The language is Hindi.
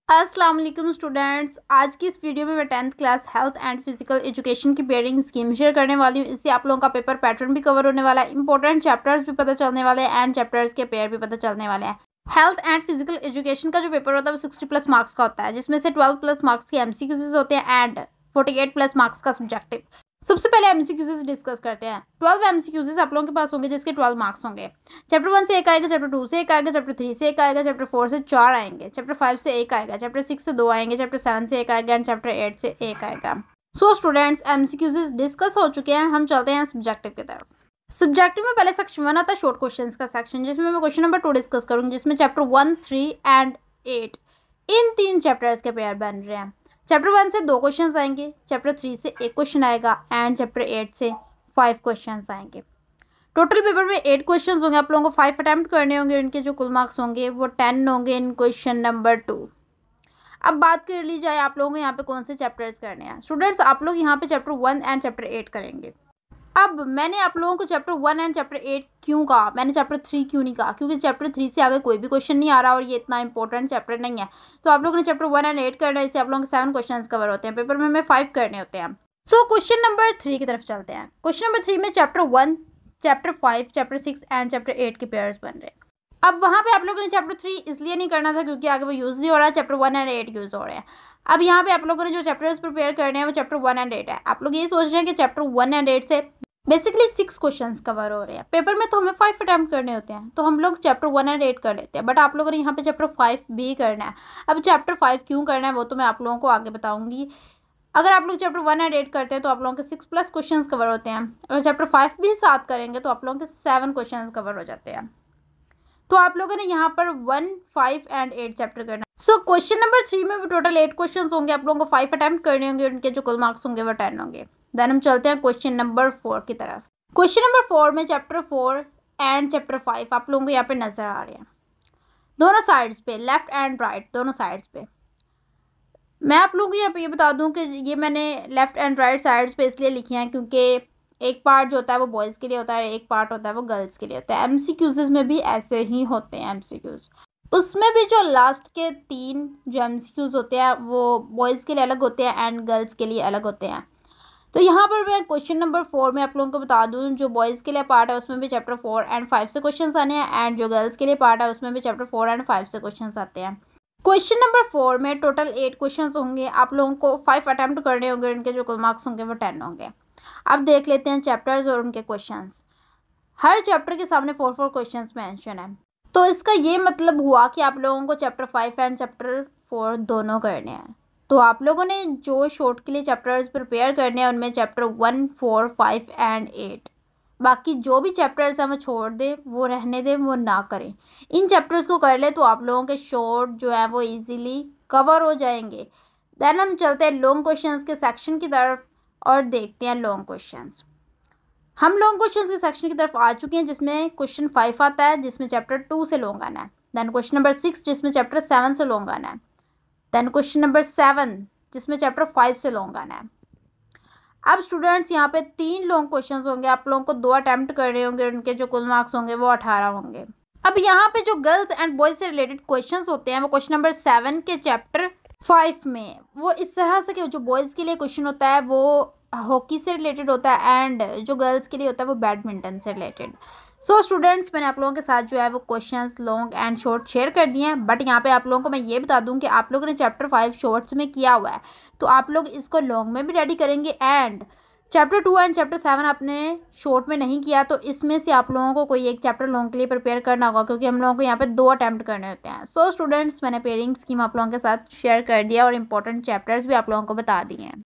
अस्सलाम वालेकुम स्टूडेंट्स। आज की इस वीडियो में मैं 10th class health and physical education की पेयरिंग स्कीम शेयर करने वाली हूँ। इससे आप लोगों का पेपर पैटर्न भी कवर होने वाला है, इंपॉर्टेंट चैप्टर्स भी पता चलने वाले हैं एंड चैप्टर्स के पेयर भी पता चलने वाले हैं। हेल्थ एंड फिजिकल एजुकेशन का जो पेपर होता है वो 60+ मार्क्स का होता है, जिसमें से 12+ मार्क्स के MCQs होते हैं एंड 48+ मार्क्स का सब्जेक्टिव। सबसे पहले MCQs डिस्कस करते हैं। 12 MCQs आप लोगों के पास होंगे, जिसके 12 मार्क्स होंगे। चैप्टर 1 से एक आएगा, चैप्टर 2 से एक आएगा, चैप्टर 3 से एक आएगा, चैप्टर 4 से 4 आएंगे, चैप्टर 5 से एक आएगा, चैप्टर 6 से 2 आएंगे, चैप्टर 7 से एक आएगा एंड चैप्टर 8 से एक आएगा। सो स्टूडेंट्स, MCQs डिस्कस हो चुके हैं, हम चलते हैं सब्जेक्टिव की तरफ। सब्जेक्टिव में पहले सेक्शन 1 आता है, शॉर्ट क्वेश्चंस का सेक्शन, जिसमें मैं क्वेश्चन नंबर 2 डिस्कस करूंगी, जिसमें चैप्टर 1, 3 एंड 8 इन 3 चैप्टर्स के पेयर बन रहे हैं। चैप्टर 1 से 2 क्वेश्चन आएंगे, चैप्टर 3 से 1 क्वेश्चन आएगा एंड चैप्टर 8 से 5 क्वेश्चन आएंगे। टोटल पेपर में 8 क्वेश्चन होंगे, आप लोगों को 5 अटेम्प्ट करने होंगे। इनके जो कुल मार्क्स होंगे वो 10 होंगे इन क्वेश्चन नंबर 2। अब बात कर ली जाए आप लोगों को यहाँ पे कौन से चैप्टर्स करने हैं। स्टूडेंट्स, आप लोग यहाँ पे चैप्टर 1 एंड चैप्टर 8 करेंगे। अब मैंने आप लोगों को चैप्टर 1 एंड चैप्टर 8 क्यों कहा, मैंने चैप्टर 3 क्यों नहीं कहा, क्योंकि चैप्टर 3 से आगे कोई भी क्वेश्चन नहीं आ रहा और ये इतना इंपॉर्टेंट चैप्टर नहीं है। तो आप लोगों ने चैप्टर 1 एंड 8 करना है, इससे आप लोगों के 7 क्वेश्चन कवर होते हैं। पेपर में हमें 5 करने होते हैं। सो क्वेश्चन नंबर 3 की तरफ चलते हैं। क्वेश्चन नंबर 3 में chapter 1, chapter 5, chapter 6 and chapter 8 के पेयर्स बन रहे हैं। अब वहाँ पे आप लोगों ने चैप्टर 3 इसलिए नहीं करना था क्योंकि आगे वो यूज़ नहीं हो रहा है, चैप्टर 1 एंड 8 यूज़ हो रहे हैं। अब यहाँ पे आप लोगों ने जो चैप्टर्स प्रिपेयर करने हैं वो चैप्टर 1 एंड 8 है। आप लोग ये सोच रहे हैं कि चैप्टर 1 एंड 8 से बेसिकली 6 क्वेश्चंस कवर हो रहे हैं। पेपर में तो हमें 5 अटेम्प्ट करने होते हैं, तो हम लोग चैप्टर 1 एंड 8 कर लेते हैं, बट आप लोगों ने यहाँ पे चैप्टर 5 भी करना है। अब चैप्टर 5 क्यों करना है वो तो मैं आप लोगों को आगे बताऊंगी। अगर आप लोग चैप्टर 1 एंड 8 करते हैं तो आप लोगों के 6+ क्वेश्चन कवर होते हैं। अगर चैप्टर 5 भी साथ करेंगे तो आप लोगों के 7 क्वेश्चन कवर हो जाते हैं। तो आप लोगों ने यहाँ पर 1, 5 एंड 8 चैप्टर करना। सो क्वेश्चन नंबर 3 में भी टोटल 8 क्वेश्चन होंगे, आप लोगों को 5 अटेम्प्ट करने होंगे, उनके जो कुल मार्क्स होंगे वो 10 होंगे। देन हम चलते हैं क्वेश्चन नंबर 4 की तरफ। क्वेश्चन नंबर 4 में चैप्टर 4 एंड चैप्टर 5 आप लोगों को यहाँ पे नजर आ रहे हैं, दोनों साइड्स पे, लेफ्ट एंड राइट दोनों साइड्स पे। मैं आप लोगों को यहाँ पे ये बता दूं कि ये मैंने लेफ्ट एंड राइट साइड्स पे इसलिए लिखे हैं क्योंकि एक पार्ट जो होता है वो बॉयज़ के लिए होता है, एक पार्ट होता है वो गर्ल्स के लिए होता है। MCQs में भी ऐसे ही होते हैं MCQs। उसमें भी जो लास्ट के 3 जो MCQs होते हैं वो बॉयज़ के लिए अलग होते हैं एंड गर्ल्स के लिए अलग होते हैं। तो यहाँ पर मैं क्वेश्चन नंबर 4 में आप लोगों को बता दूं, जो बॉयज़ के लिए पार्ट है उसमें भी चैप्टर 4 एंड 5 से क्वेश्चन आने हैं एंड जो गर्ल्स के लिए पार्ट है उसमें भी चैप्टर 4 एंड 5 से क्वेश्चन आते हैं। क्वेश्चन नंबर 4 में टोटल 8 क्वेश्चन होंगे, आप लोगों को 5 अटेम्प्ट करने होंगे, उनके जो कुल मार्क्स होंगे वो 10 होंगे। अब देख लेते हैं चैप्टर्स और उनके क्वेश्चंस। हर चैप्टर के सामने 4 क्वेश्चंस मेंशन है, तो इसका ये मतलब हुआ कि आप लोगों को चैप्टर 5 एंड चैप्टर 4 दोनों करने हैं। तो आप लोगों ने जो शॉर्ट के लिए चैप्टर्स प्रिपेयर करने हैं उनमें चैप्टर 1, 4, 5 एंड 8, बाकी जो भी चैप्टर्स हैं वो छोड़ दें, वो रहने दें, वो ना करें। इन चैप्टर्स को कर ले तो आप लोगों के शॉर्ट जो है वो इजीली कवर हो जाएंगे। देन हम चलते हैं लॉन्ग क्वेश्चंस के सेक्शन की तरफ और देखते हैं लॉन्ग क्वेश्चंस। हम लॉन्ग क्वेश्चंस के सेक्शन की तरफ आ चुके हैं, जिसमें क्वेश्चन 5 आता है, जिसमें चैप्टर 2 से लॉन्ग आना है। देन क्वेश्चन नंबर 6 जिसमें चैप्टर 7 से लॉन्ग आना है। देन क्वेश्चन नंबर 7 जिसमें चैप्टर 5 से लॉन्ग आना है। अब स्टूडेंट्स यहाँ पे 3 लॉन्ग क्वेश्चन होंगे, आप लोगों को 2 अटेम्प्ट करने होंगे, उनके जो कुल मार्क्स होंगे वो 18 होंगे। अब यहाँ पे जो गर्ल्स एंड बॉयज से रिलेटेड क्वेश्चंस होते हैं वो क्वेश्चन नंबर 7 के चैप्टर 5 में वो इस तरह से कि जो बॉयज़ के लिए क्वेश्चन होता है वो हॉकी से रिलेटेड होता है एंड जो गर्ल्स के लिए होता है वो बैडमिंटन से रिलेटेड। सो स्टूडेंट्स, मैंने आप लोगों के साथ जो है वो questions long and short share कर दिए हैं, बट यहाँ पे आप लोगों को मैं ये बता दूं कि आप लोगों ने चैप्टर 5 शॉर्ट्स में किया हुआ है, तो आप लोग इसको लॉन्ग में भी रेडी करेंगे एंड चैप्टर 2 एंड चैप्टर 7 आपने शॉर्ट में नहीं किया, तो इसमें से आप लोगों को कोई एक चैप्टर लॉन्ग के लिए प्रिपेयर करना होगा, क्योंकि हम लोगों को यहाँ पे 2 अटेम्प्ट करने होते हैं। सो स्टूडेंट्स, मैंने पेयरिंग स्कीम आप लोगों के साथ शेयर कर दिया और इंपॉर्टेंट चैप्टर्स भी आप लोगों को बता दिए हैं।